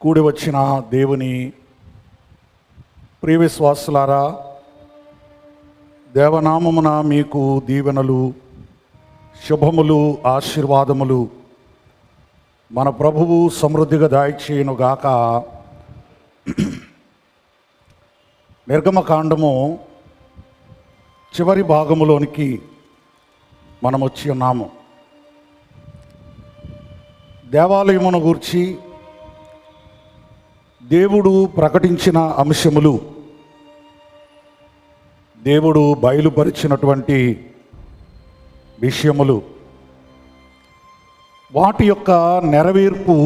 కూడి వచ్చిన దేవుని ప్రియ విశ్వాసులారా, దేవనామమున మీకు దీవెనలు, శుభములు, ఆశీర్వాదములు మన ప్రభువు సమృద్ధిగా దయచేయునుగాక. నిర్గమకాండము చివరి భాగములోనికి మనం వచ్చి ఉన్నాము. దేవాలయమును గూర్చి దేవుడు ప్రకటించిన అంశములు, దేవుడు బయలుపరిచినటువంటి విషయములు, వాటి యొక్క నెరవేర్పు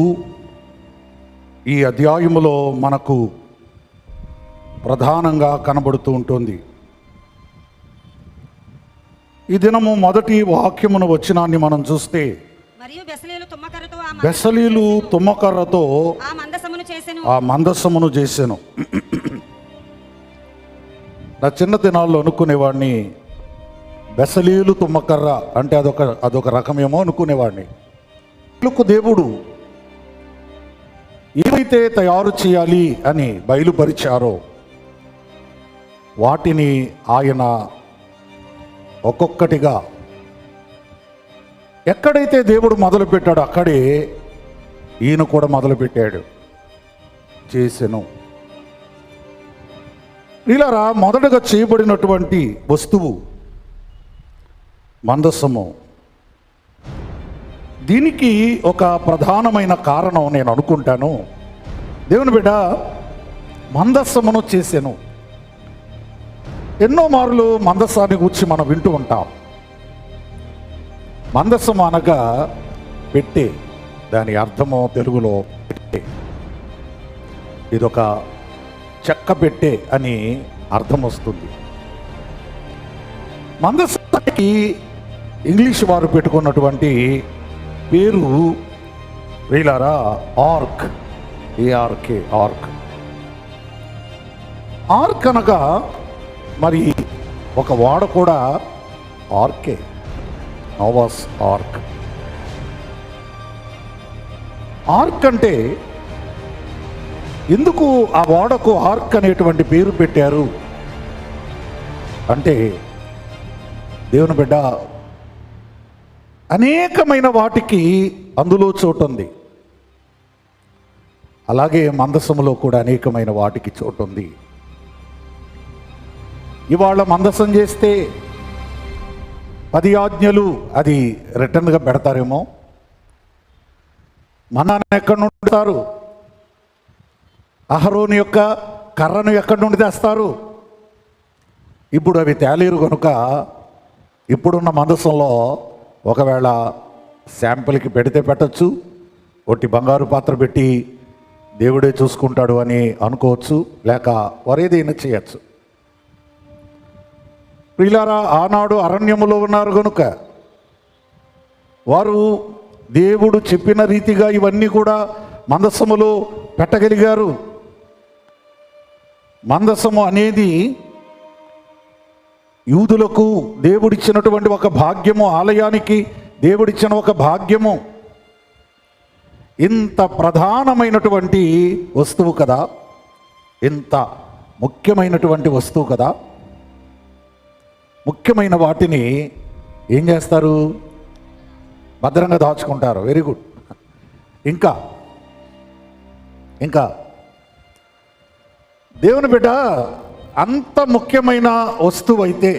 ఈ అధ్యాయములో మనకు ప్రధానంగా కనబడుతూ ఉంటుంది. ఈ దినము మొదటి వాక్యమును వచనాన్ని మనం చూస్తే, బెసలీలు తుమ్మకర్రతో ఆ మందసమును చేసెను. నా చిన్న దినాల్లో అనుకునేవాడిని, బెసలీలు తుమ్మకర్ర అంటే అదొక రకమేమో అనుకునేవాడిని. దేవుడు ఏమైతే తయారు చేయాలి అని బయలుపరిచారో వాటిని ఆయన ఒక్కొక్కటిగా ఎక్కడైతే దేవుడు మొదలుపెట్టాడో అక్కడే ఈయన కూడా మొదలుపెట్టాడు, చేసెను. ఇలారా మొదటగా చేయబడినటువంటి వస్తువు మందసము. దీనికి ఒక ప్రధానమైన కారణం నేను అనుకుంటాను. దేవుని బిడ్డ మందసమును చేసెను. ఎన్నో మార్లు మందసాన్ని గురించి మనం వింటూ ఉంటాం. మందసము అనగా పెట్టె, దాని అర్థము తెలుగులో పెట్టె. ఇదొక చెక్క పెట్టె అని అర్థం వస్తుంది. మందసానికి ఇంగ్లీష్ వారు పెట్టుకున్నటువంటి పేరు వీలారా ఆర్క్, ఏఆర్కే, ఆర్క్. ఆర్క్ అనగా మరి ఒక వాడ కూడా ఆర్కే, నోవాస్ ఆర్క్. ఆర్క్ అంటే ఎందుకు ఆ వాడకు ఆర్క్ అనేటువంటి పేరు పెట్టారు అంటే, దేవుని బిడ్డ అనేకమైన వాటికి అందులో చోటు ఉంది. అలాగే మందసములో కూడా అనేకమైన వాటికి చోటు ఉంది. ఇవాళ మందసం చేస్తే 10 ఆజ్ఞలు అది రిటర్న్గా పెడతారేమో. మన్నాను ఎక్కడి నుండి తెస్తారు? అహరోను యొక్క కర్రను ఎక్కడి నుండి తెస్తారు? ఇప్పుడు అవి తేలేరు కనుక ఇప్పుడున్న మందసంలో ఒకవేళ శాంపిల్కి పెడితే పెట్టచ్చు, ఒట్టి బంగారు పాత్ర పెట్టి దేవుడే చూసుకుంటాడు అని అనుకోవచ్చు, లేక వరేదైనా చేయచ్చు. ప్రియులారా, ఆనాడు అరణ్యములో ఉన్నారు కనుక వారు దేవుడు చెప్పిన రీతిగా ఇవన్నీ కూడా మందసములో పెట్టగలిగారు. మందసము అనేది యూదులకు దేవుడిచ్చినటువంటి ఒక భాగ్యము, ఆలయానికి దేవుడిచ్చిన ఒక భాగ్యము. ఇంత ప్రధానమైనటువంటి వస్తువు కదా, ఇంత ముఖ్యమైనటువంటి వస్తువు కదా. ముఖ్యమైన వాటిని ఏం చేస్తారు? భద్రంగా దాచుకుంటారు. Very good. ఇంకా దేవుని బిడ్డ అంత ముఖ్యమైన వస్తువు అయితే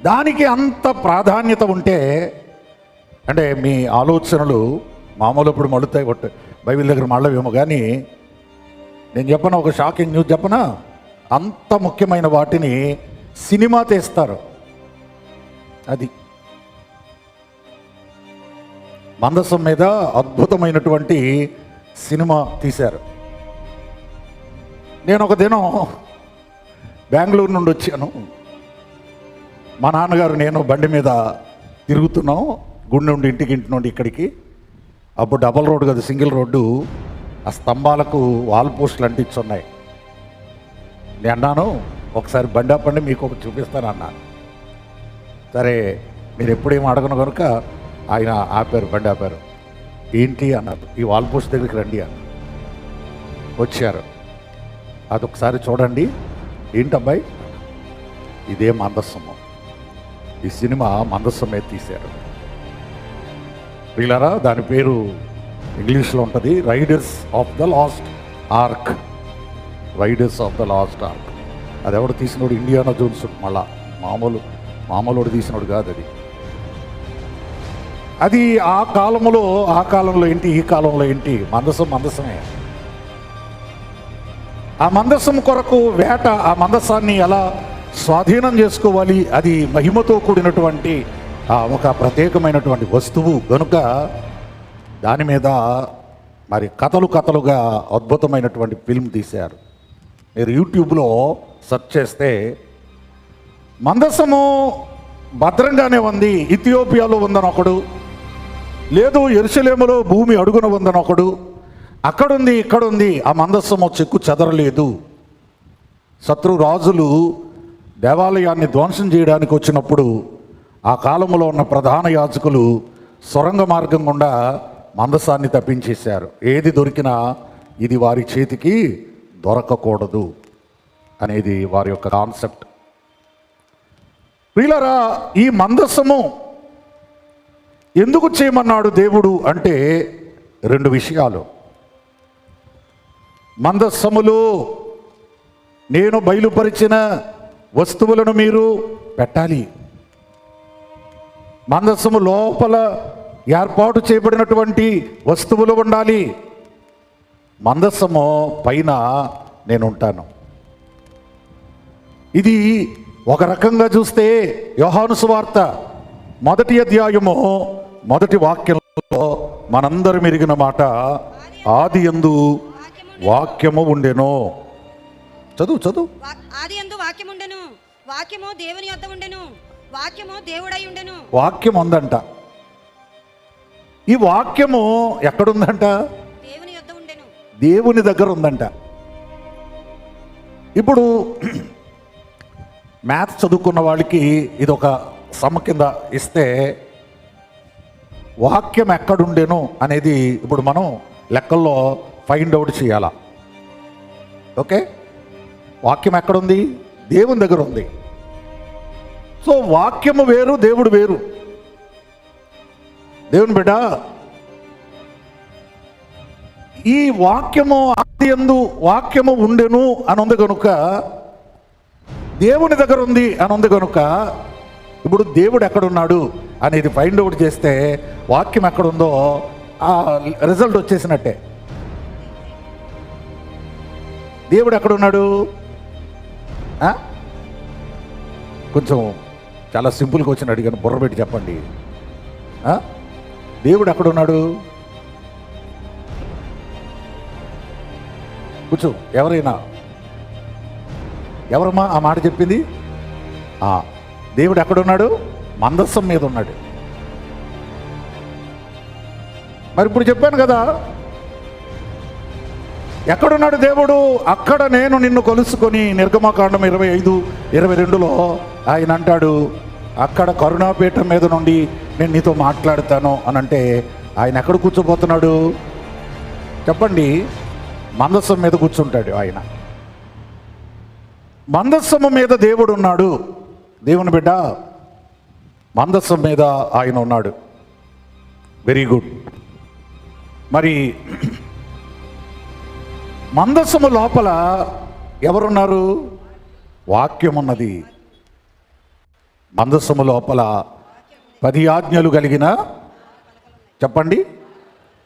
దానికి అంత ప్రాధాన్యత ఉంటే, అంటే మీ ఆలోచనలు మామూలు ఇప్పుడు మళ్ళుతాయి, బైబిల్ దగ్గర మళ్ళవేమో, కానీ నేను చెప్పనా ఒక షాకింగ్ న్యూస్ చెప్పనా? అంత ముఖ్యమైన వాటిని సినిమా తీస్తారు. అది మందసం మీద అద్భుతమైనటువంటి సినిమా తీశారు. నేను ఒక దినం బెంగళూరు నుండి వచ్చాను. మా నాన్నగారు నేను బండి మీద తిరుగుతున్నాం, గుడి నుండి ఇంటి నుండి ఇక్కడికి. అప్పుడు డబల్ రోడ్డు కదా, సింగిల్ రోడ్డు. ఆ స్తంభాలకు వాల్ పోస్టులు అంటించున్నాయి. నేను అన్నాను, ఒకసారి బండి ఆపండి, మీకు ఒకటి చూపిస్తాను అన్నాను. సరే మీరు ఎప్పుడేమో అడగను కనుక ఆయన ఆపారు, బండి ఆపారు. ఏంటి అన్నారు. ఈ వాల్ పోస్ట్ దగ్గరికి రండి అన్నారు. వచ్చారు. అదొకసారి చూడండి. ఏంటబ్బాయి, ఇదే మందస్సము. ఈ సినిమా మందస్సమే తీశారు. వీళ్ళరా దాని పేరు ఇంగ్లీష్లో ఉంటుంది riders of the last arc. Riders of the last arc. అది ఎవడు తీసినోడు? Indiana Jones. మళ్ళా మామూలు తీసినోడు కాదు అది. అది ఆ కాలంలో ఏంటి, ఈ కాలంలో ఏంటి? మందసమే. ఆ మందసం కొరకు వేట, ఆ మందసాన్ని ఎలా స్వాధీనం చేసుకోవాలి, అది మహిమతో కూడినటువంటి ఒక ప్రత్యేకమైనటువంటి వస్తువు కనుక దాని మీద మరి కథలుగా అద్భుతమైనటువంటి ఫిల్మ్ తీశారు. మీరు యూట్యూబ్లో సెర్చ్ చేస్తే మందసము భద్రంగానే ఉంది, ఇథియోపియాలో ఉందని ఒకడు, లేదు యెరూషలేములో భూమి అడుగున ఉందని ఒకడు, అక్కడుంది ఇక్కడుంది, ఆ మందస్సము చెక్కు చెదరలేదు. శత్రు రాజులు దేవాలయాన్ని ధ్వంసం చేయడానికి వచ్చినప్పుడు ఆ కాలంలో ఉన్న ప్రధాన యాజకులు సొరంగ మార్గం గుండా మందసాన్ని తప్పించేశారు. ఏది దొరికినా ఇది వారి చేతికి దొరకకూడదు అనేది వారి యొక్క కాన్సెప్ట్. ప్రియులారా, ఈ మందసము ఎందుకు చేయమన్నాడు దేవుడు అంటే 2 విషయాలు. మందస్సములో నేను బయలుపరిచిన వస్తువులను మీరు పెట్టాలి. మందస్సము లోపల ఏర్పాటు చేయబడినటువంటి వస్తువులు ఉండాలి. మందస్సము పైన నేను ఉంటాను. ఇది ఒక రకంగా చూస్తే యోహాను సువార్త 1వ అధ్యాయము 1వ వాక్యంలో మనందరం ఎరిగిన మాట, ఆదియందు వాక్యము ఉండెను. చదువు. ఆదియందు వాక్యము ఉండెను, వాక్యము దేవుని యొద్ద ఉండెను, వాక్యము దేవుడై ఉండెను. వాక్యం ఉందంట. ఈ వాక్యము ఎక్కడుందంట? దేవుని యొద్ద ఉండెను, దేవుని దగ్గర ఉందంట. ఇప్పుడు మ్యాథ్స్ చదువుకున్న వాళ్ళకి ఇది ఒక సమ కింద ఇస్తే వాక్యం ఎక్కడుండెను అనేది ఇప్పుడు మనం లెక్కల్లో ఫైండ్ అవుట్ చేయాలా. ఓకే, వాక్యం ఎక్కడుంది? దేవుని దగ్గర ఉంది. సో వాక్యము వేరు, దేవుడు వేరు. దేవుని బిడ్డ, ఈ వాక్యము ఆదియందు వాక్యము ఉండెను అని ఉంది కనుక దేవుని దగ్గర ఉంది అని ఉంది కనుక ఇప్పుడు దేవుడు ఎక్కడున్నాడు అనేది ఫైండ్ అవుట్ చేస్తే వాక్యం ఎక్కడుందో ఆ రిజల్ట్ వచ్చేసినట్టే. దేవుడు ఎక్కడున్నాడు? కొంచెం చాలా సింపుల్గా వచ్చిన అడిగాను, బుర్ర పెట్టి చెప్పండి. దేవుడు ఎక్కడున్నాడు? కూర్చో. ఎవరమ్మా ఆ మాట చెప్పింది? దేవుడు ఎక్కడున్నాడు? మందస్సం మీద ఉన్నాడు. మరి ఇప్పుడు చెప్పాను కదా, ఎక్కడున్నాడు దేవుడు? అక్కడ నేను నిన్ను కొలుసుకొని, నిర్గమకాండం 25:22లో ఆయన అంటాడు, అక్కడ కరుణాపీఠం మీద నుండి నేను నీతో మాట్లాడతాను అని అంటే ఆయన ఎక్కడ కూర్చోబోతున్నాడు చెప్పండి? మందస్సం మీద కూర్చుంటాడు ఆయన. మందస్సము మీద దేవుడు ఉన్నాడు. దేవుని బిడ్డ, మందస్సం మీద ఆయన ఉన్నాడు. Very good. మరి మందస్సము లోపల ఎవరున్నారు? వాక్యం ఉన్నది. మందస్సము లోపల 10 ఆజ్ఞలు కలిగిన, చెప్పండి,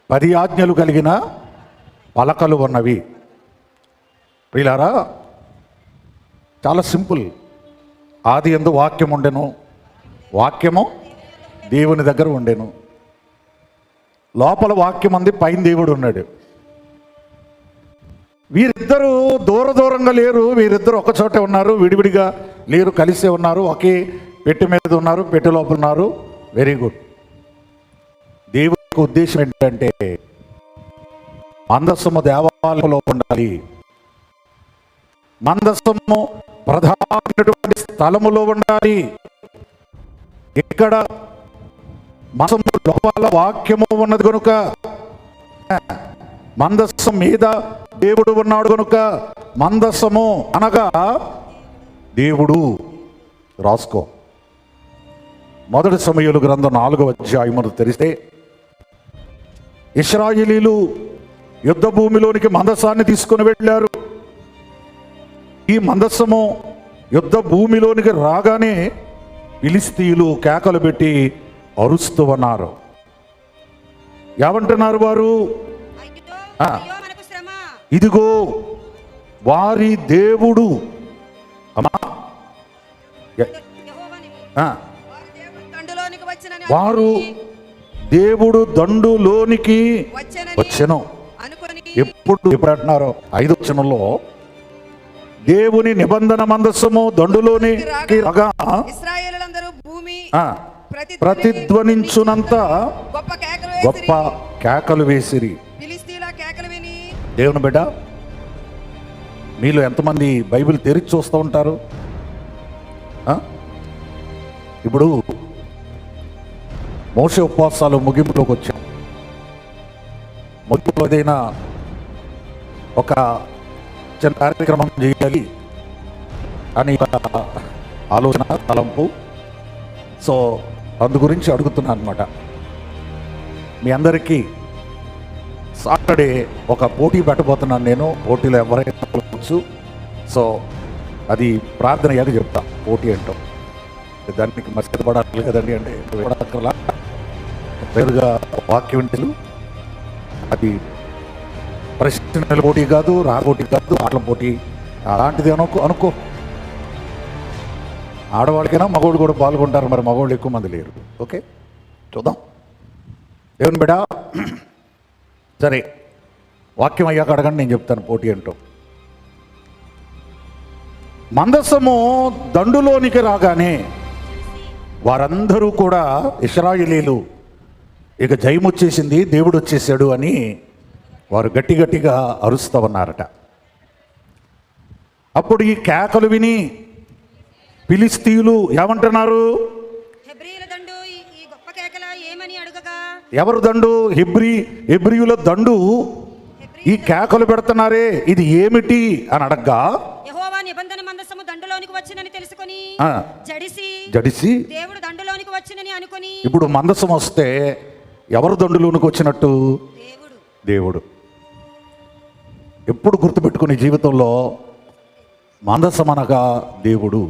10 ఆజ్ఞలు కలిగిన పలకలు ఉన్నవి. ప్రియులారా, చాలా సింపుల్. ఆదియందు వాక్యం ఉండెను, వాక్యము దేవుని దగ్గర ఉండెను. లోపల వాక్యం ఉంది, పైన దేవుడు ఉన్నాడు. వీరిద్దరూ దూరంగా లేరు. వీరిద్దరు ఒక చోటే ఉన్నారు, విడివిడిగా లేరు, కలిసే ఉన్నారు, ఒకే పెట్టె మీద ఉన్నారు, పెట్టె లోపల ఉన్నారు. Very good. దేవుని ఉద్దేశం ఏంటంటే మందస్సము దేవాలయంలో ఉండాలి. మందస్సము ప్రధానమైనటువంటి స్థలములో ఉండాలి. ఇక్కడ మందసము లోపల వాక్యము ఉన్నది కనుక, మందసం మీద దేవుడు ఉన్నాడు కనుక, మందసము అనగా దేవుడు. రాసుకో. మొదటి సమూయేలు గ్రంథం 4వ అధ్యాయమును తెరిస్తే, ఇశ్రాయేలీలు యుద్ధ భూమిలోనికి మందసాన్ని తీసుకుని వెళ్ళారు. ఈ మందసము యుద్ధ భూమిలోనికి రాగానే ఫిలిష్తీయులు కేకలు పెట్టి అరుస్తూ ఉన్నారు. ఏమంటున్నారు వారు? ఇదిగో వారి దేవుడు. అమ్మా, వారు దేవుడు దండులోనికి వచ్చెను. ఎప్పుడు అంటున్నారు? 5వ వచనంలో దేవుని నిబంధన మందసము దండులోనికి రాగా ప్రతిధ్వనించునంత గొప్ప కేకలు వేసిరి. దేవుని బిడ్డ, మీలో ఎంతమంది బైబిల్ తెరిచి చూస్తూ ఉంటారు? ఇప్పుడు మోషే ఉపవాసాలు ముగింపులోకి వచ్చాం. ముగింపులో ఏదైనా ఒక చిన్న కార్యక్రమం చేయాలి అని ఆలోచన, తలంపు. సో అందు గురించి అడుగుతున్నాను అనమాట. మీ అందరికీ సాటర్డే ఒక పోటీ పెట్టబోతున్నాను నేను. పోటీలో ఎవరైనా పాల్గొనవచ్చు. సో అది ప్రార్థన అయ్యాక చెప్తా పోటీ ఏంటో. దానికి మసలు పడాలి కదండి, అంటే పేరుగా వాక్యం. అది ప్రశ్నల పోటీ కాదు, పోటీ కాదు, ఆటల పోటీ అలాంటిది అనుకో. ఆడవాళ్ళకైనా మగవాళ్ళు కూడా పాల్గొంటారు. మరి మగవాళ్ళు ఎక్కువ మంది లేరు. ఓకే, చూద్దాం. దేవుని బిడ్డ, సరే వాక్యం అయ్యాక అడగండి, నేను చెప్తాను పోటీ ఏంటో. మందసము దండులోనికి రాగానే వారందరూ కూడా ఇశ్రాయేలీలు ఇక జయం వచ్చేసింది, దేవుడు వచ్చేసాడు అని వారు గట్టి గట్టిగా అరుస్తూ ఉన్నారట. అప్పుడు ఈ కేకలు విని ఫిలిష్తీయులు ఏమంటున్నారు? ఎవరు దండు? హెబ్రీయుల దండు ఈ కేకలు పెడుతున్నారే, ఇది ఏమిటి అని అడగ్గా, యెహోవా నిబంధన మందసము దండులోనికి వచ్చినని తెలుసుకొని జడిసి దేవుడు దండులోనికి వచ్చినని అనుకొని. ఇప్పుడు మందసం వస్తే ఎవరు దండులోనికి వచ్చినట్టు? దేవుడు. ఎప్పుడు గుర్తుపెట్టుకుని జీవితంలో మందసం అనగా దేవుడు,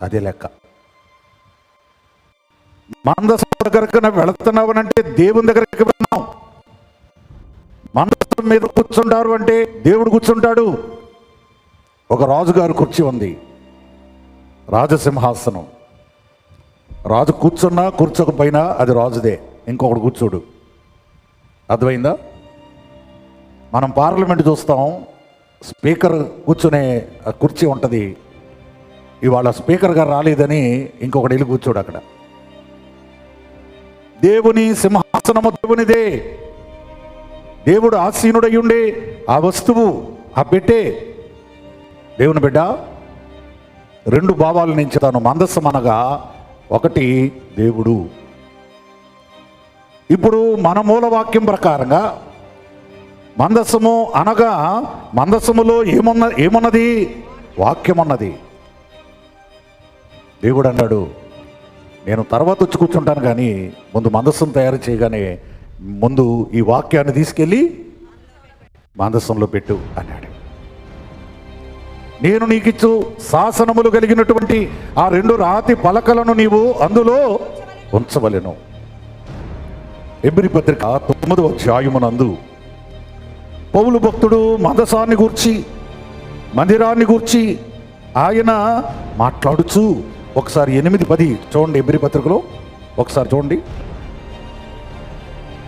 అదే లెక్క. మందసం దగ్గరకు వెళుతున్నావనంటే దేవుని దగ్గరికి వెళ్తున్నాం. మందసం మీద కూర్చుంటారు అంటే దేవుడు కూర్చుంటాడు. ఒక రాజుగారు కుర్చీ ఉంది, రాజసింహాసనం. రాజు కూర్చున్నా కూర్చోకపోయినా అది రాజుదే, ఇంకొకడు కూర్చోడు. అర్థమైందా? మనం పార్లమెంట్ చూస్తాం, స్పీకర్ కూర్చునే కుర్చీ ఉంటుంది. ఇవాళ స్పీకర్ గారు రాలేదని ఇంకొకటి వెళ్ళి కూర్చోడు అక్కడ. దేవుని సింహాసనము దేవునిదే. దేవుడు ఆసీనుడై ఉండే ఆ వస్తువు, ఆ పెట్టే దేవుని బిడ్డ. 2 భావాలు నేను చెప్తాను. మందసం అనగా ఒకటి దేవుడు. ఇప్పుడు మన మూలవాక్యం ప్రకారంగా మందసము అనగా మందసములో ఏమున్నది? వాక్యం ఉన్నది. దేవుడు అన్నాడు, నేను తర్వాత వచ్చి కూర్చుంటాను, కానీ ముందు మందసం తయారు చేయగానే ముందు ఈ వాక్యాన్ని తీసుకెళ్ళి మందసంలో పెట్టు అన్నాడు. నేను నీకిచ్చు శాసనములు కలిగినటువంటి ఆ 2 రాతి పలకలను నీవు అందులో ఉంచవలెను. హెబ్రీ పత్రిక 9వ అధ్యాయమునందు పౌలు భక్తుడు మందసాన్ని గూర్చి, మందిరాన్ని గూర్చి ఆయన మాట్లాడుచు ఒకసారి 8-10 చూడండి. హెబ్రీ పత్రికలో ఒకసారి చూడండి.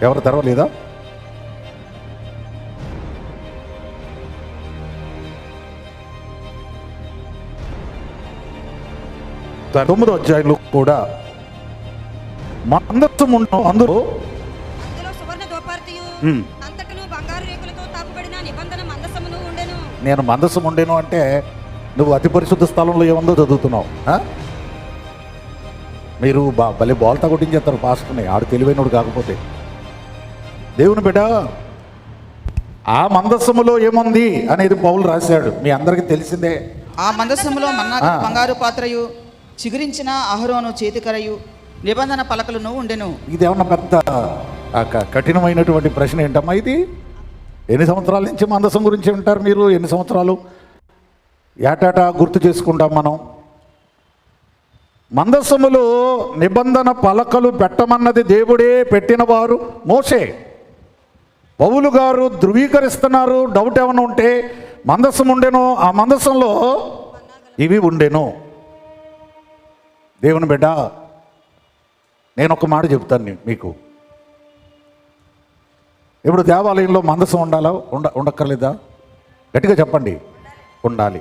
ఎవరు తెరవలేదా? తొమ్మిదో అధ్యాయంలో కూడా మందసం ఉండడం, అందులో సువర్ణ దోపార్తియు అంతటను బంగారు రేకులతో తాపబడిన నిబంధన మందసమును ఉండెను. నేను మందసం ఉండేను అంటే నువ్వు అతి పరిశుద్ధ స్థలంలో ఏముందో చదువుతున్నావు. మీరు భలే బోల్తా కొట్టించేస్తారు పాస్టర్ని, ఆడు తెలివైనడు కాకపోతే. దేవుని బిడ్డ, ఆ మందసములో ఏముంది అనేది పౌలు రాశాడు, మీ అందరికీ తెలిసిందే. ఆ మందసములో మన్నా బంగారు పాత్రయు చిగురించిన అహరోను చేతికరయు నిబంధన పలకలను ఉండెను. ఇదేమన్నా పెద్ద కఠినమైనటువంటి ప్రశ్న ఏంటమ్మా ఇది? ఎన్ని సంవత్సరాల నుంచి మందసం గురించి ఉంటారు మీరు? ఎన్ని సంవత్సరాలు ఏటాటా గుర్తు చేసుకుంటాం మనం. మందసములో నిబంధన పలకలు పెట్టమన్నది దేవుడే పెట్టినవారు మోషే. పౌలు గారు ధృవీకరిస్తున్నారు. డౌట్ ఏమైనా ఉంటే మందసం ఉండెను, ఆ మందసంలో ఇవి ఉండెను. దేవుని బిడ్డ, నేను ఒక మాట చెప్తాను మీకు. ఇప్పుడు దేవాలయంలో మందసం ఉండాలా ఉండక్కర్లేదా? గట్టిగా చెప్పండి. ఉండాలి.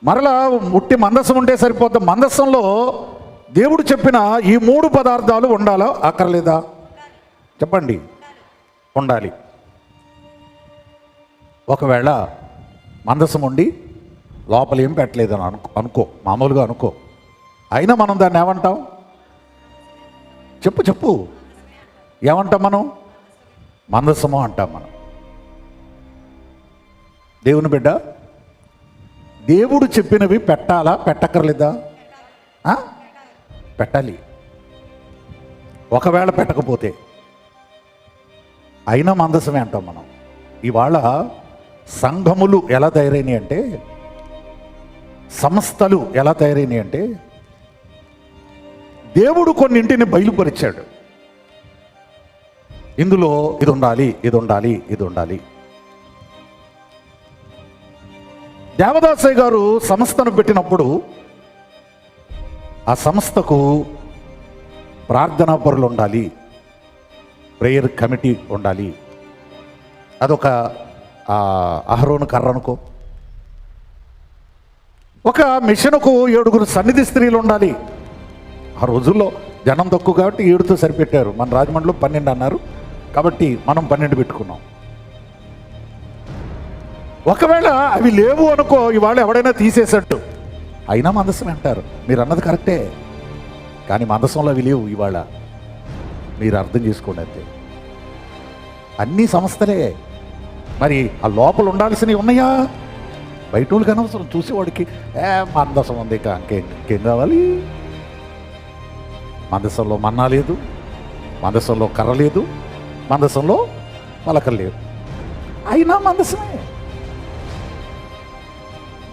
మరలా ముట్టి మందసం ఉంటే సరిపోద్ది. మందసంలో దేవుడు చెప్పిన ఈ 3 పదార్థాలు ఉండాలా అక్కర్లేదా? చెప్పండి. ఉండాలి. ఒకవేళ మందసం ఉండి లోపల ఏం పెట్టలేదని అనుకో, మామూలుగా అనుకో, అయినా మనం దాన్ని ఏమంటాం? చెప్పు ఏమంటాం మనం? మందసము అంటాం మనం. దేవుని బిడ్డ, దేవుడు చెప్పినవి పెట్టాలా పెట్టక్కర్లేదా? పెట్టాలి. ఒకవేళ పెట్టకపోతే అయినా మందసమే అంటాం మనం. ఇవాళ సంఘములు ఎలా తయారైనాయి అంటే, సంస్థలు ఎలా తయారైనాయి అంటే, దేవుడు కొన్నింటిని బయలుపరిచాడు. ఇందులో ఇది ఉండాలి, ఇది ఉండాలి, ఇది ఉండాలి. దేవదాసయ్య గారు సంస్థను పెట్టినప్పుడు ఆ సంస్థకు ప్రార్థనా పరులు ఉండాలి, ప్రేయర్ కమిటీ ఉండాలి. అదొక అహరోను కర్ర అనుకో. ఒక మిషన్కు 7 సన్నిధి స్త్రీలు ఉండాలి. ఆ రోజుల్లో జనం తక్కువ కాబట్టి 7తో సరిపెట్టారు. మన రాజమండ్రిలో 12 అన్నారు కాబట్టి మనం 12 పెట్టుకున్నాం. ఒకవేళ అవి లేవు అనుకో, ఇవాళ ఎవడైనా తీసేసట్టు, అయినా మందసం అంటారు. మీరు అన్నది కరెక్టే, కానీ మందసంలో అవి లేవు ఇవాళ. మీరు అర్థం చేసుకోండి అంతే. అన్ని సంస్థలే. మరి ఆ లోపల ఉండాల్సినవి ఉన్నాయా? బయట వాళ్ళకి అనవసరం, చూసేవాడికి మందసం ఉంది, ఇంకేం కావాలి? మందసంలో మన్నా లేదు, మందసంలో కర్ర లేదు, మందసంలో పలకలు లేవు, అయినా మందసమే.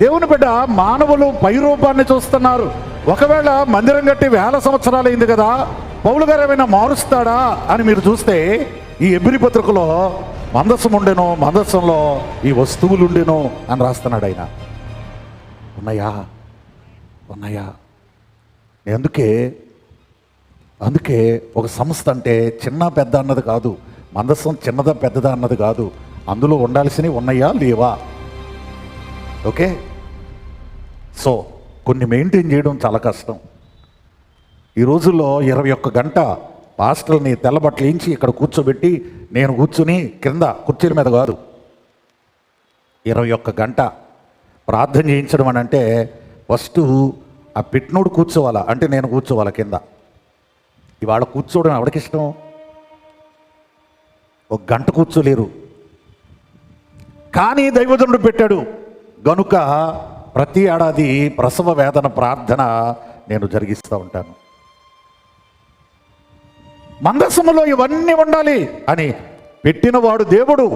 దేవుని బిడ్డ, మానవులు పై రూపాన్ని చూస్తున్నారు. ఒకవేళ మందిరం కట్టి 1000 సంవత్సరాలు అయింది కదా, పౌలు గారు ఏమైనా మారుస్తాడా అని మీరు చూస్తే, ఈ హెబ్రీ పత్రికలో మందసం ఉండెను, మందసంలో ఈ వస్తువులు ఉండెను అని రాస్తున్నాడు ఆయన. ఉన్నాయా? అందుకే ఒక సంస్థ అంటే చిన్న పెద్ద అన్నది కాదు, మందసం చిన్నదా పెద్దదా అన్నది కాదు, అందులో ఉండాల్సినవి ఉన్నాయా లేవా? ఓకే. సో కొన్ని మెయింటైన్ చేయడం చాలా కష్టం. ఈ రోజుల్లో 21 గంట పాస్టర్ని తెల్లబట్టలు వేయించి ఇక్కడ కూర్చోబెట్టి, నేను కూర్చుని కింద కుర్చీల మీద కాదు, 21 గంట ప్రార్థన చేయించడం అని అంటే, ఫస్ట్ ఆ పెట్టినోడు కూర్చోవాలా అంటే నేను కూర్చోవాలా కింద. ఇవాళ కూర్చోవడం ఎవరికిష్టం? 1 గంట కూర్చోలేరు. కానీ దైవజనుడు పెట్టాడు గనుక ప్రతి ఏడాది ప్రసవ వేదన ప్రార్థన నేను జరిగిస్తూ ఉంటాను. మందసములో ఇవన్నీ ఉండాలి అని పెట్టినవాడు దేవుడు.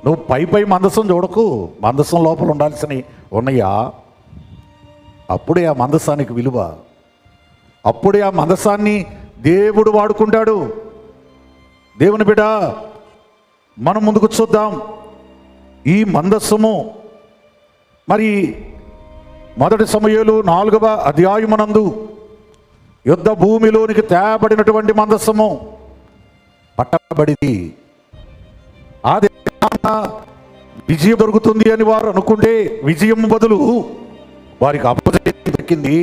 నువ్వు పై మందసం చూడకు, మందసం లోపల ఉండాల్సినవి ఉన్నాయా? అప్పుడే ఆ మందసానికి విలువ, అప్పుడే ఆ మందసాన్ని దేవుడు వాడుకుంటాడు. దేవుని బిడ్డ, మనం ముందుకు చూద్దాం. ఈ మందసము మరి 1 సమూయేలు 4వ అధ్యాయమునందు యుద్ధ భూమిలోనికి తేబడినటువంటి మందసము పట్టబడింది. ఆ విజయం దొరుకుతుంది అని వారు అనుకుంటే, విజయం బదులు వారికి అపజయం దక్కింది.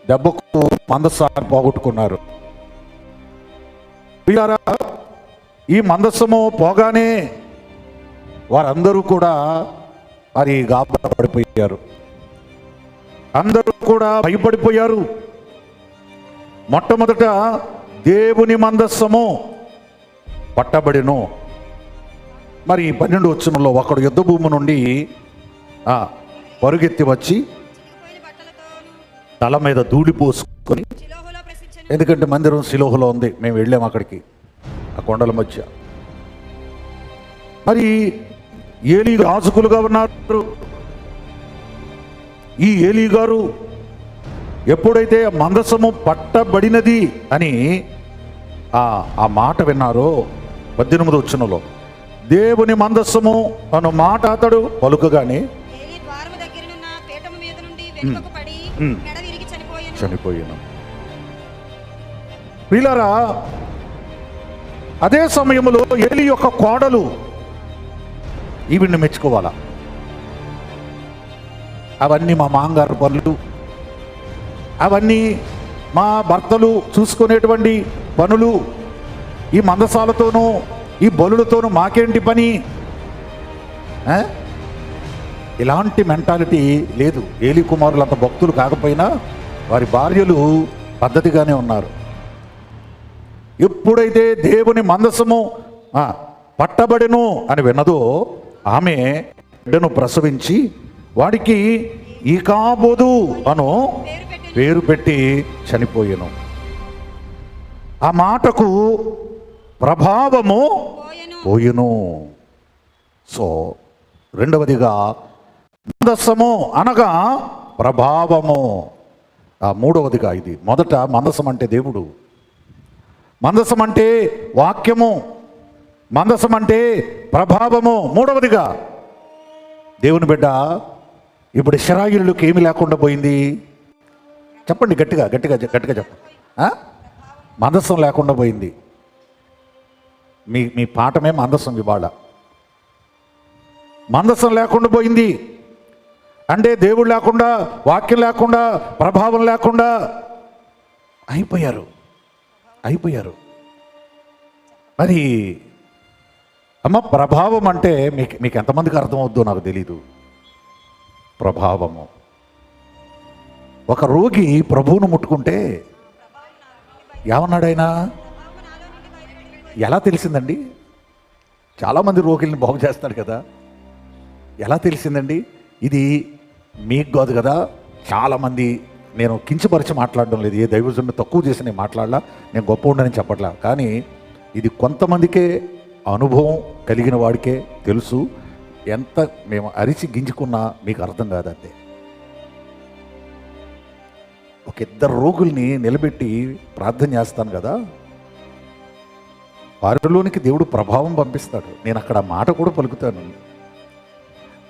దెబ్బకు మందసాన్ని పోగొట్టుకున్నారు. ఈ మందసము పోగానే వారందరూ కూడా మరి గాబరా పడిపోయారు. అందరూ కూడా భయపడిపోయారు. మొట్టమొదట దేవుని మందస్సము పట్టబడెను. మరి 12 వచనంలో ఒకడు యుద్ధ భూమి నుండి పరుగెత్తి వచ్చి చిరిగిపోయిన బట్టలతోను తల మీద ధూళి పోసుకొని, షిలోహులో ప్రసిద్ధను. ఎందుకంటే మందిరం శిలోహులో ఉంది, మేము వెళ్ళాము అక్కడికి, ఆ కొండల మధ్య. మరి ఏలీ యాజకులుగా ఉన్నారు. ఈ ఏలీ గారు ఎప్పుడైతే మందసము పట్టబడినది అని ఆ మాట విన్నారో 18వ వచనంలో దేవుని మందస్సము అను మాట అతడు పలుకగానే ఏలీ ద్వారము దగ్గరనున్న పీఠము మీద నుండి వెనుకకు పడి మెడ విరిగి చనిపోయాను. ప్రియులారా, అదే సమయంలో ఏలీ యొక్క కోడలు ఈవిడ్ని మెచ్చుకోవాలా. అవన్నీ మా మాంగారు పనులు, అవన్నీ మా భర్తలు చూసుకునేటువంటి పనులు, ఈ మందసాలతోనూ ఈ బలులతోనూ మాకేంటి పని? ఇలాంటి మెంటాలిటీ లేదు. ఏలీ కుమారులు అంత భక్తులు కాకపోయినా వారి భార్యలు పద్ధతిగానే ఉన్నారు. ఎప్పుడైతే దేవుని మందసము పట్టబడెను అని విన్నదో ఆమె బిడ్డను ప్రసవించి వాడికి ఈకాబోదు అను పేరు పెట్టి చనిపోయెను. ఆ మాటకు ప్రభావము పోయెను. సో రెండవదిగా మందసము అనగా ప్రభావము. మూడవదిగా ఇది. మొదట మందసం అంటే దేవుడు, మందసం అంటే వాక్యము, మందసం అంటే ప్రభావము. మూడవదిగా దేవుని బిడ్డ. ఇప్పుడు ఇశ్రాయేలుకి ఏమి లేకుండా పోయింది? చెప్పండి, గట్టిగా గట్టిగా గట్టిగా చెప్పండి. మందసం లేకుండా పోయింది. మీ పాఠమే మందసం. ఇవాళ మందసం లేకుండా పోయింది అంటే దేవుడు లేకుండా, వాక్యం లేకుండా, ప్రభావం లేకుండా అయిపోయారు. మరి అమ్మ, ప్రభావం అంటే మీకు ఎంతమందికి అర్థమవుద్దో నాకు తెలీదు. ప్రభావము. ఒక రోగి ప్రభువును ముట్టుకుంటే ఏమన్నాడు ఆయన? ఎలా తెలిసిందండి? చాలామంది రోగుల్ని బాగు చేస్తారు కదా, ఎలా తెలిసిందండి? ఇది మీకు కాదు కదా. చాలామంది, నేను కించపరిచి మాట్లాడడం లేదు, ఏ దైవజనుడిని తక్కువ చేసి నేను మాట్లాడలా, నేను గొప్ప ఉండని చెప్పట్లా. కానీ ఇది కొంతమందికే, అనుభవం కలిగిన వాడికే తెలుసు. ఎంత మేము అరిచి గింజుకున్నా మీకు అర్థం కాదంతే. ఒక 2 రోగుల్ని నిలబెట్టి ప్రార్థన చేస్తాను కదా, వారిలోనికి దేవుడు ప్రభావం పంపిస్తాడు. నేను అక్కడ మాట కూడా పలుకుతాను.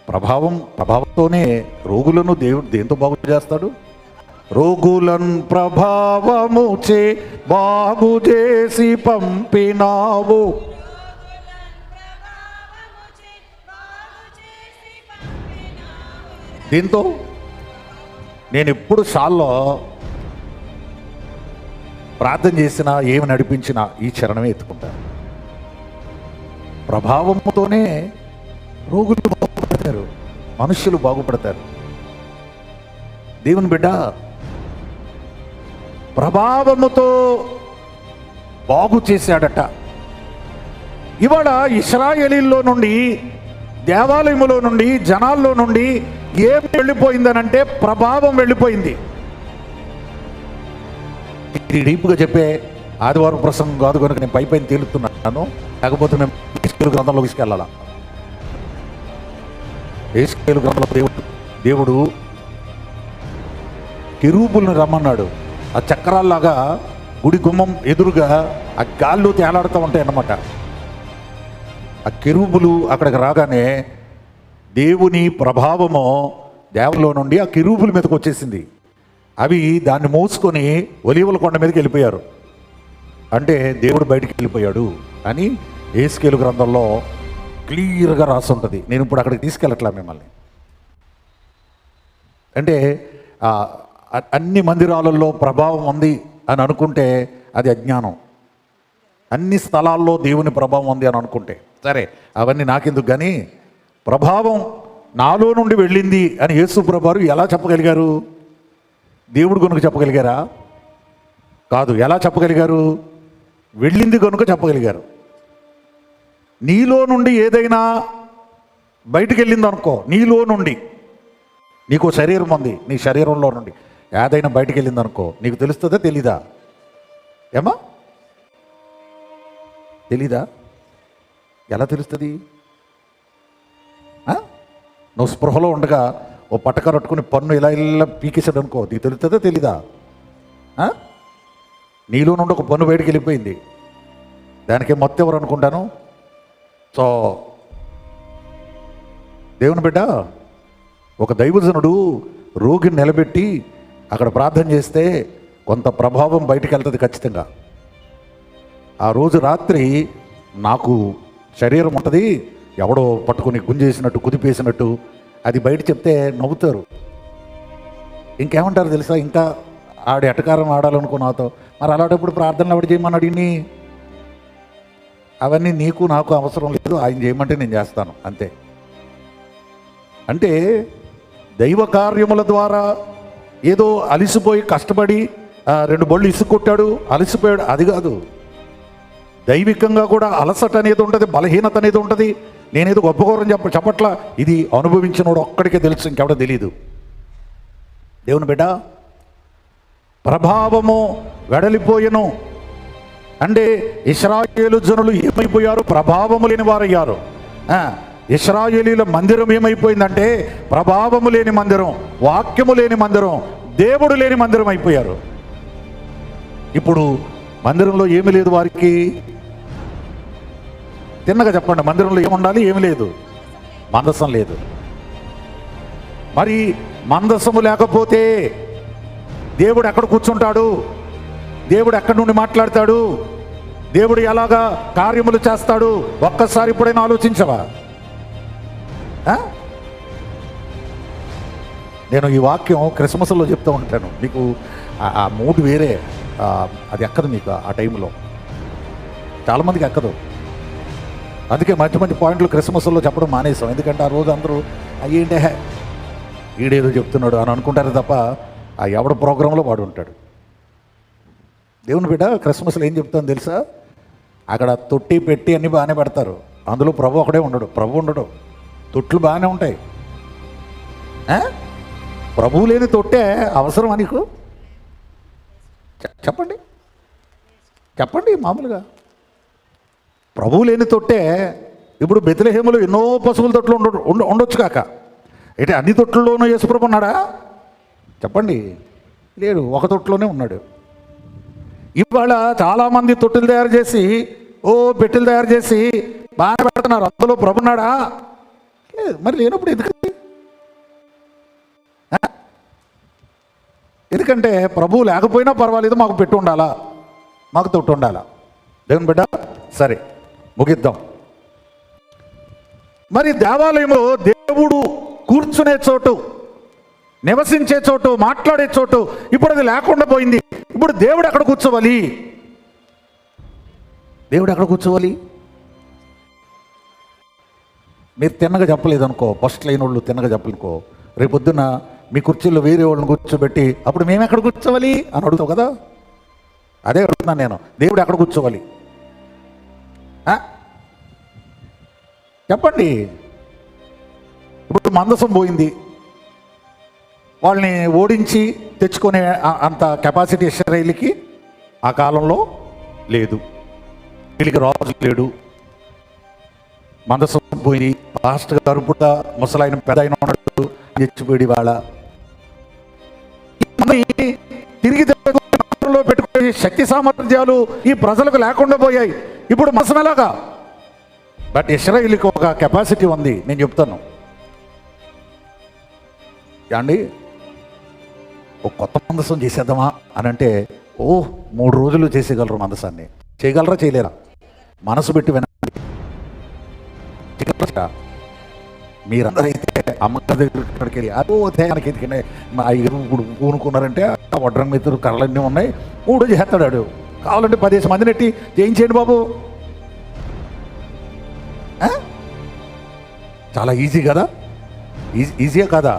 ప్రభావంతోనే రోగులను దేవుడు దేంతో బాగు చేస్తాడు? రోగులను ప్రభావము చే బాగు చేసి పంపినావు. దీంతో నేను ఎప్పుడు షాల్లో ప్రార్థన చేసినా, ఏమి నడిపించినా ఈ చరణమే ఎత్తుకుంటాను. ప్రభావంతోనే రోగులు బాగుపడతారు, మనుష్యులు బాగుపడతారు. దేవుని బిడ్డ, ప్రభావముతో బాగు చేశాడట. ఇవాళ ఇశ్రాయేలీల్లో నుండి, దేవాలయములో నుండి, జనాల్లో నుండి ఏం వెళ్ళిపోయిందనంటే ప్రభావం వెళ్ళిపోయింది. ఇది డీప్గా చెప్పే ఆదివారం ప్రసంగం కాదు కనుక నేను పైపైన తేలుతున్నాను. కాకపోతే మేము యేసుకేలు గ్రంథంలోకి తీసుకెళ్ళాలా. యేసుకేలు గ్రంథంలో దేవుడు కెరూబుల్ని రమ్మన్నాడు. ఆ చక్రాల్లాగా గుడి గుమ్మం ఎదురుగా ఆ గాల్లో తేలాడుతూ ఉంటాయి అన్నమాట. ఆ కెరూబులు అక్కడికి రాగానే దేవుని ప్రభావము దేవలో నుండి ఆ కెరూబుల మీదకి వచ్చేసింది. అవి దాన్ని మోసుకొని ఒలీవల కొండ మీదకి వెళ్ళిపోయారు. అంటే దేవుడు బయటికి వెళ్ళిపోయాడు అని యేసుకేలు గ్రంథంలో క్లియర్గా రాసి ఉంటుంది. నేను ఇప్పుడు అక్కడికి తీసుకెళ్ళట్లా మిమ్మల్ని. అంటే అన్ని మందిరాలలో ప్రభావం ఉంది అని అనుకుంటే అది అజ్ఞానం. అన్ని స్థలాల్లో దేవుని ప్రభావం ఉంది అని అనుకుంటే సరే, అవన్నీ నాకెందుకు. కానీ ప్రభావం నాలో నుండి వెళ్ళింది అని యేసు ప్రభువారు ఎలా చెప్పగలిగారు? దేవుడు కనుక చెప్పగలిగారా? కాదు. ఎలా చెప్పగలిగారు? వెళ్ళింది కనుక చెప్పగలిగారు. నీలో నుండి ఏదైనా బయటికి వెళ్ళింది అనుకో, నీలో నుండి నీకు శరీరం ఉంది, నీ శరీరంలో నుండి ఏదైనా బయటికి వెళ్ళింది అనుకో, నీకు తెలుస్తుందా తెలీదా? ఏమా తెలీదా? ఎలా తెలుస్తుంది? నువ్వు స్పృహలో ఉండగా ఓ పట్టక పట్టుకుని పన్ను ఇలా ఇలా పీకేసాడు అనుకో, నీకు తెలుస్తుందా తెలీదా? నీలో నుండి ఒక పన్ను బయటికి వెళ్ళిపోయింది, దానికి మొత్తం ఎవరు అనుకుంటాను? సో దేవుని బిడ్డ, ఒక దైవజనుడు రోగిని నిలబెట్టి అక్కడ ప్రార్థన చేస్తే కొంత ప్రభావం బయటికి వెళ్తుంది ఖచ్చితంగా. ఆ రోజు రాత్రి నాకు శరీరం ఉంటుంది, ఎవడో పట్టుకుని గుంజేసినట్టు కుదిపేసినట్టు, అది బయట చెప్తే నవ్వుతారు. ఇంకేమంటారు తెలుసా? ఇంకా ఆడి ఎటకారం ఆడాలనుకున్నాతో, మరి అలాంటప్పుడు ప్రార్థనలు ఎవడు చేయమన్నాడు? ఇన్ని అవన్నీ నీకు నాకు అవసరం లేదు, ఆయన చేయమంటే నేను చేస్తాను అంతే. అంటే దైవ కార్యముల ద్వారా ఏదో అలిసిపోయి కష్టపడి 2 బళ్ళు ఇసుకొట్టాడు, అలసిపోయాడు, అది కాదు. దైవికంగా కూడా అలసట అనేది ఉంటుంది, బలహీనత అనేది ఉంటుంది. నేనేదో గొప్పగౌరవం చెప్పట్లా, ఇది అనుభవించినోడు ఒక్కడికే తెలుసు, ఇంకెవడో తెలీదు. దేవుని బిడ్డ, ప్రభావము వెడలిపోయెను అంటే ఇశ్రాయేలు జనులు ఏమైపోయారు? ప్రభావము లేని వారయ్యారు. ఇశ్రాయేలీల మందిరం ఏమైపోయిందంటే ప్రభావము లేని మందిరం, వాక్యము లేని మందిరం, దేవుడు లేని మందిరం అయిపోయారు. ఇప్పుడు మందిరంలో ఏమీ లేదు వారికి. తిన్నగా చెప్పండి, మందిరంలో ఏముండాలి? ఏమి లేదు, మందసం లేదు. మరి మందసము లేకపోతే దేవుడు ఎక్కడ కూర్చుంటాడు? దేవుడు ఎక్కడి నుండి మాట్లాడతాడు? దేవుడు ఎలాగా కార్యములు చేస్తాడు? ఒక్కసారి ఇప్పుడైనా ఆలోచించవా? నేను ఈ వాక్యం క్రిస్మస్లో చెప్తూ ఉంటాను, మీకు ఆ మూడు వేరే, అది ఎక్కదు మీకు ఆ టైంలో, చాలామందికి ఎక్కదు. అందుకే మంచి మంచి పాయింట్లు క్రిస్మస్లో చెప్పడం మానేసాం. ఎందుకంటే ఆ రోజు అందరూ అయ్యేంటే ఈడేదో చెప్తున్నాడు అని అనుకుంటారు తప్ప ఆ ఎవడ ప్రోగ్రాంలో వాడు ఉంటాడు. దేవుని బిడ్డ, క్రిస్మస్లో ఏం చెప్తాను తెలుసా? అక్కడ తొట్టి పెట్టి అన్నీ బాగానే పెడతారు, అందులో ప్రభు ఒకడే ఉండడు. ప్రభు ఉండడు, తొట్లు బాగానే ఉంటాయి. ప్రభువు లేని తొట్టే అవసరమా నీకు? చెప్పండి చెప్పండి. మామూలుగా ప్రభువు లేని తొట్టే. ఇప్పుడు బెత్లెహేములో ఎన్నో పశువుల తొట్లు ఉండొచ్చు కాక, అయితే అన్ని తొట్లలోనూ యేసుప్రభు ఉన్నాడా? చెప్పండి, లేడు, ఒక తొట్టులోనే ఉన్నాడు. ఇవాళ చాలామంది తొట్టులు తయారు చేసి పెట్టెలు తయారు చేసి బాగా పెడుతున్నారు, అందులో ప్రభు ఉన్నాడా? లేదు. మరి లేనప్పుడు ఎందుకంటే ప్రభువు లేకపోయినా పర్వాలేదు, మాకు పెట్టి ఉండాలా, మాకు తొట్టు ఉండాలా. దేవుని బిడ్డ, సరే ముగిద్దాం. మరి దేవాలయంలో దేవుడు కూర్చునే చోటు, నివసించే చోటు, మాట్లాడే చోటు ఇప్పుడు అది లేకుండా పోయింది. ఇప్పుడు దేవుడు ఎక్కడ కూర్చోవాలి? దేవుడు ఎక్కడ కూర్చోవాలి? మీరు తిన్నగా చెప్పలేదు అనుకో, ఫస్ట్ లైన్ వాళ్ళు తిన్నగా చెప్పలేనుకో, రేపొద్దున మీ కుర్చీలో వేరే వాళ్ళని కూర్చోబెట్టి అప్పుడు మేము ఎక్కడ కూర్చోవాలి అని అడుగుతావు కదా. అదే అడుగుతున్నాను నేను, దేవుడు ఎక్కడ కూర్చోవాలి చెప్పండి. ఇప్పుడు మందసం పోయింది, వాళ్ళని ఓడించి తెచ్చుకునే అంత కెపాసిటీ ఇశ్రాయేలుకి ఆ కాలంలో లేదు. వీళ్ళకి రాజు లేడు, మందసం పోయి పాస్టర్ గారు కూడా ముసలాయన పెద్ద అయిన ఉన్నాడు, తెచ్చిపోయి వాళ్ళ తిరిగి పెట్టుకునే శక్తి సామర్థ్యాలు ఈ ప్రజలకు లేకుండా పోయాయి. ఇప్పుడు మసం ఎలాగా? బట్ ఇశ్రాయేలుకి ఒక కెపాసిటీ ఉంది, నేను చెప్తాను అండి. ఒక కొత్త మందసం చేసేద్దామా అని అంటే 3 రోజులు చేసేయగలరు. మందసాన్ని చేయగలరా చేయలేరా? మనసు పెట్టి వినండి. మీరందరూ అయితే అమ్మగారి దగ్గరికి వెళ్ళి అదేకి ఎందుకంటే ఇప్పుడు పూనుకున్నారంటే వడ్రం మీద కర్రలన్నీ ఉన్నాయి, 3 చేస్తాడు. కావాలంటే 10 మందిని ఎట్టి చేయించేయండి బాబు. చాలా ఈజీ కదా? ఈజీయే కదా?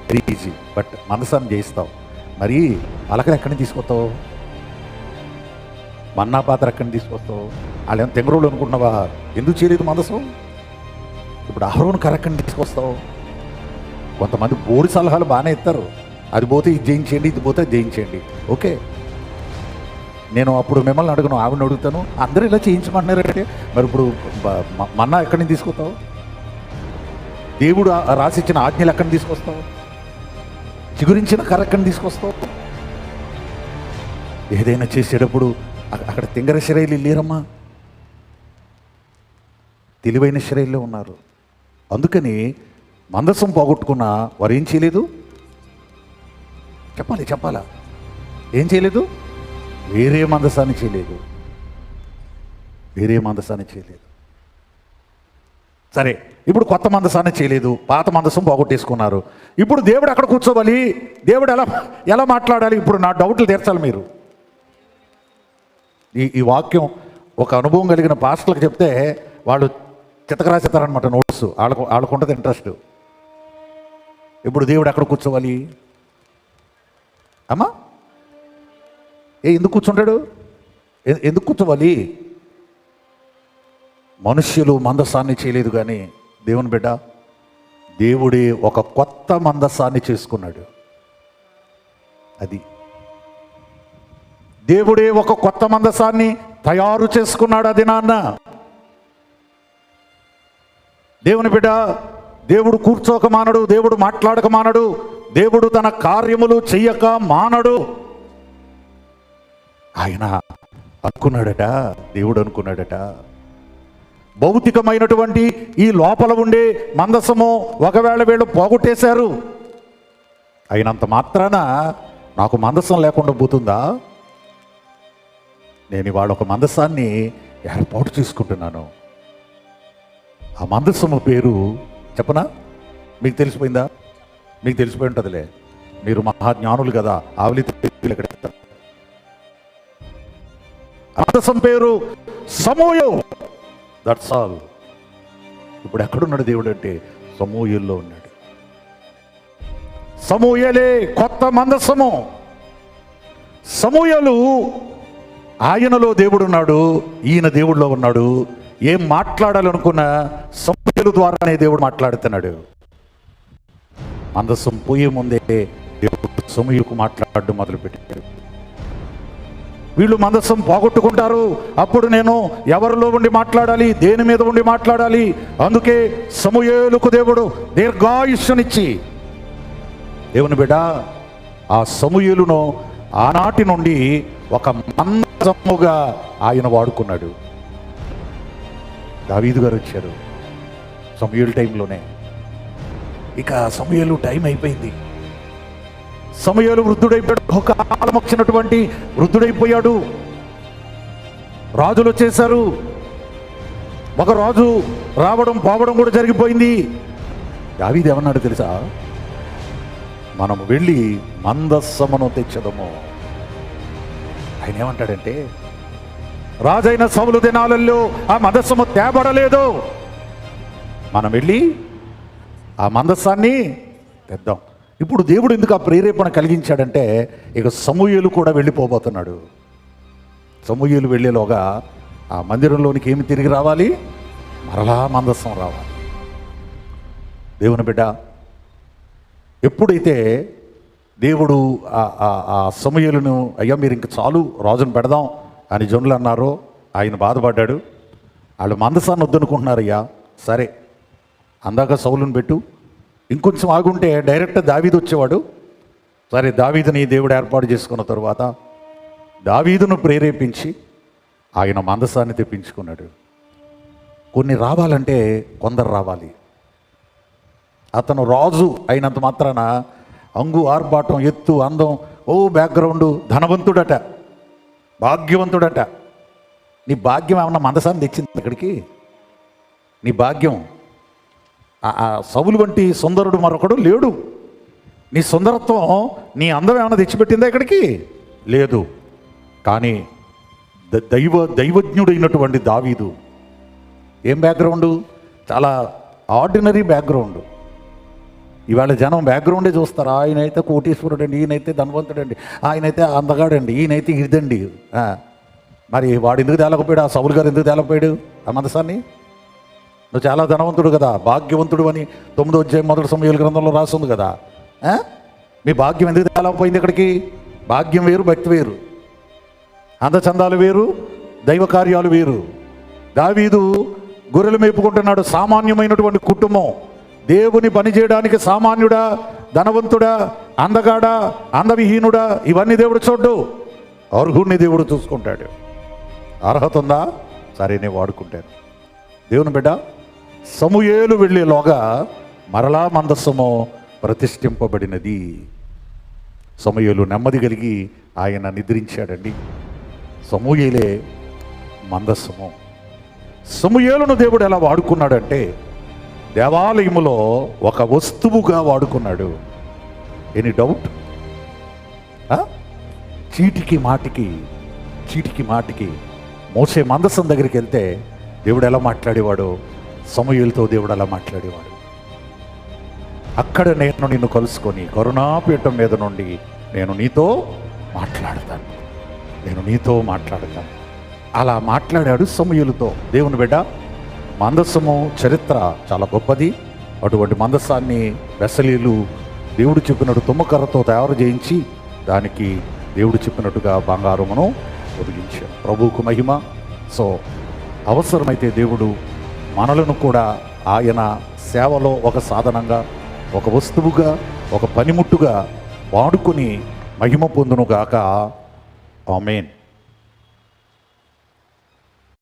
Very easy. బట్ మనసాన్ని చేయిస్తావు. మరి అలకలు ఎక్కడి నుంచి తీసుకొస్తావు? మన్నా పాత్ర ఎక్కడిని తీసుకొస్తావు? వాళ్ళు ఏమైనా తెంగరోళ్ళు అనుకుంటున్నావా? ఎందుకు చేయలేదు మందసం? ఇప్పుడు అహరోను కర్ర ఎక్కడిని తీసుకొస్తావు? కొంతమంది బోడి సలహాలు బాగానే ఇస్తారు, అది పోతే ఇది జయించేయండి, ఇది పోతే అది జయించేయండి. ఓకే, నేను అప్పుడు మిమ్మల్ని అడుగును, ఆవిడని అడుగుతాను, అందరూ ఇలా చేయించమంటున్నారంటే మరి ఇప్పుడు మన్నా ఎక్కడి నుంచి తీసుకొస్తావు? దేవుడు రాసిచ్చిన ఆజ్ఞలు ఎక్కడిని తీసుకొస్తావు? చిగురించిన కర్ర ఎక్కడిని తీసుకొస్తావు? ఏదైనా చేసేటప్పుడు అక్కడ తింగర శరైలు లేరమ్మా, తెలివైన శరైల్లో ఉన్నారు. అందుకని మందసం పోగొట్టుకున్న వారు ఏం చేయలేదు? చెప్పాలా? ఏం చేయలేదు? వేరే మందసాన్ని చేయలేదు. సరే, ఇప్పుడు కొత్త మందసాన్ని చేయలేదు, పాత మందసం పోగొట్టేసుకున్నారు. ఇప్పుడు దేవుడు అక్కడ కూర్చోవాలి, దేవుడు ఎలా మాట్లాడాలి? ఇప్పుడు నా డౌట్లు తీర్చాలి మీరు. ఈ వాక్యం ఒక అనుభవం కలిగిన పాస్టర్లకు చెప్తే వాళ్ళు చితకరాసేస్తారనమాట నోట్స్, వాళ్ళకు ఉంటుంది ఇంట్రెస్ట్. ఇప్పుడు దేవుడు అక్కడ కూర్చోవాలి అమ్మా? ఎందుకు కూర్చుంటాడు? ఎందుకు కూర్చోవాలి? మనుష్యులు మందసాన్ని చేయలేదు, కానీ దేవుని బిడ్డ దేవుడే ఒక కొత్త మందసాన్ని చేసుకున్నాడు. అది దేవుడే ఒక కొత్త మందసాన్ని తయారు చేసుకున్నాడు. అది నాన్న దేవుని బిడ్డ, దేవుడు కూర్చోక మానడు, దేవుడు మాట్లాడక మానడు, దేవుడు తన కార్యములు చెయ్యక మానడు. ఆయన అనుకున్నాడట, దేవుడు అనుకున్నాడట, భౌతికమైనటువంటి ఈ లోపల ఉండే మందసము ఒకవేళ వీళ్ళు పోగొట్టేశారు, అయినంత మాత్రాన నాకు మందసం లేకుండా పోతుందా? నేను ఇవాళ ఒక మందసాన్ని ఏర్పాటు చేసుకుంటున్నాను. ఆ మందసము పేరు చెప్పనా? మీకు తెలిసిపోయిందా? మీకు తెలిసిపోయి ఉంటుందిలే, మీరు మహాజ్ఞానులు కదా, ఆవలి ఎక్కడ. మందసం పేరు సమూయేలు. That's all. ఇప్పుడు ఎక్కడున్నాడు దేవుడు అంటే సమూయేలులో ఉన్నాడు. సమూయేలే కొత్త మందసము. సమూయేలు ఆయనలో దేవుడు ఉన్నాడు, ఈయన దేవుడిలో ఉన్నాడు. ఏం మాట్లాడాలనుకున్నా సమూయేలు ద్వారానే దేవుడు మాట్లాడుతున్నాడు. మందసం పోయే ముందే దేవుడు సమూయేలుకు మాట్లాడడం మొదలుపెట్టాడు. వీళ్ళు మందసం పోగొట్టుకుంటారు, అప్పుడు నేను ఎవరిలో ఉండి మాట్లాడాలి, దేని మీద ఉండి మాట్లాడాలి? అందుకే సమూయేలుకు దేవుడు దీర్ఘాయుష్యునిచ్చి, దేవుని బిడ్డ, ఆ సమూయేలును ఆనాటి నుండి ఒక మందసముగా ఆయన వాడుకున్నాడు. దావీదు గారు వచ్చారు సమూయేలు టైంలోనే. ఇక సమూయేలు టైం అయిపోయింది. సమూయేలు వృద్ధుడైపోయాడు, బహుకాలం వచ్చినటువంటి వృద్ధుడైపోయాడు. రాజులు వచ్చేశారు. ఒక రాజు రావడం పోవడం కూడా జరిగిపోయింది. దావీదు ఏమన్నాడు తెలుసా? మనము వెళ్ళి మందసమును తెచ్చదము. ఆయన ఏమంటాడంటే, రాజైన సౌలు దినాలలో ఆ మందసము తేబడలేదు, మనం వెళ్ళి ఆ మందసాన్ని తెద్దాం. ఇప్పుడు దేవుడు ఎందుకు ఆ ప్రేరేపణ కలిగించాడంటే, ఇక సమూయేలు కూడా వెళ్ళిపోబోతున్నాడు. సమూయేలు వెళ్ళేలోగా ఆ మందిరంలోనికి ఏమి తిరిగి రావాలి? మరలా మందసం రావాలి. దేవుని బిడ్డ, ఎప్పుడైతే దేవుడు ఆ సమూయేలును, అయ్యా మీరు ఇంక చాలు, రాజును పెడదాం అని జనులు అన్నారో, ఆయన బాధపడ్డాడు. వాళ్ళు మందసాన్ని వద్దనుకుంటున్నారయ్యా, సరే అందాక సౌలును పెట్టు, ఇంకొంచెం ఆగుంటే డైరెక్ట్ దావీదు వచ్చేవాడు. సరే, దావీదుని దేవుడు ఏర్పాటు చేసుకున్న తరువాత దావీదును ప్రేరేపించి ఆయన మందసాన్ని తెప్పించుకున్నాడు. కొన్ని రావాలంటే కొందరు రావాలి. అతను రాజు అయినంత మాత్రాన అంగు ఆర్భాటం, ఎత్తు, అందం, బ్యాక్గ్రౌండు, ధనవంతుడట, భాగ్యవంతుడట. నీ భాగ్యం ఏమన్నా మందసాన్ని తెచ్చింది ఇక్కడికి? నీ భాగ్యం ఆ సౌలు వంటి సుందరుడు మరొకడు లేడు. నీ సుందరత్వం, నీ అందం ఏమైనా తెచ్చిపెట్టిందా ఇక్కడికి? లేదు. కానీ దైవజ్ఞుడైనటువంటి దావీదు ఏం బ్యాక్గ్రౌండు? చాలా ఆర్డినరీ బ్యాక్గ్రౌండ్. ఇవాళ జనం బ్యాక్గ్రౌండే చూస్తారు. ఆయనైతే కోటీశ్వరుడు అండి, ఈయనైతే ధనవంతుడండి, ఆయనైతే అందగాడండి, ఈయనైతే ఇదండి. మరి వాడు ఎందుకు తేలకపోయాడు? ఆ సౌలు గారు ఎందుకు తేలకపోయాడు ఆ మందసాన్ని? నువ్వు చాలా ధనవంతుడు కదా, భాగ్యవంతుడు అని 9వ అధ్యాయం 1 సమూయేలు గ్రంథంలో రాస్తుంది కదా. మీ భాగ్యం ఎందుకు తేలకపోయింది ఇక్కడికి? భాగ్యం వేరు, భక్తి వేరు. అందచందాలు వేరు, దైవ కార్యాలు వేరు. దావీదు గొర్రెలు మేపుకుంటున్నాడు, సామాన్యమైనటువంటి కుటుంబం. దేవుని పని చేయడానికి సామాన్యుడా, ధనవంతుడా, అందగాడా, అందవిహీనుడా, ఇవన్నీ దేవుడు చూడ్డు. అర్హుడిని దేవుడు చూసుకుంటాడు. అర్హత ఉందా? సరే, నేను వాడుకుంటాను. దేవుని బిడ్డ, సమూయేలు వెళ్ళేలోగా మరలా మందస్సము ప్రతిష్ఠింపబడినది. సమూయేలు నెమ్మది కలిగి ఆయన నిద్రించాడండి. సమూయేలే మందస్సము. సమూయేలును దేవుడు ఎలా వాడుకున్నాడంటే దేవాలయములో ఒక వస్తువుగా వాడుకున్నాడు. Any doubt? చీటికి మాటికి మోసే మందసం దగ్గరికి వెళ్తే దేవుడు ఎలా మాట్లాడేవాడు? సమూయేలుతో దేవుడు అలా మాట్లాడేవాడు. అక్కడ నేను నిన్ను కలుసుకొని కరుణాపీఠం మీద నుండి నేను నీతో మాట్లాడతాను. అలా మాట్లాడాడు సమూయేలుతో దేవుని బిడ్డ. మందస్సము చరిత్ర చాలా గొప్పది. అటువంటి మందస్సాన్ని వెసలీలు దేవుడు చెప్పినట్టు తుమ్మకర్రతో తయారు చేయించి దానికి దేవుడు చెప్పినట్టుగా బంగారమును ఒదిగించాడు. ప్రభువుకు మహిమ. సో అవసరమైతే దేవుడు మనలను కూడా ఆయన సేవలో ఒక సాధనంగా, ఒక వస్తువుగా, ఒక పనిముట్టుగా వాడుకొని మహిమ పొందునుగాక. ఆమేన్.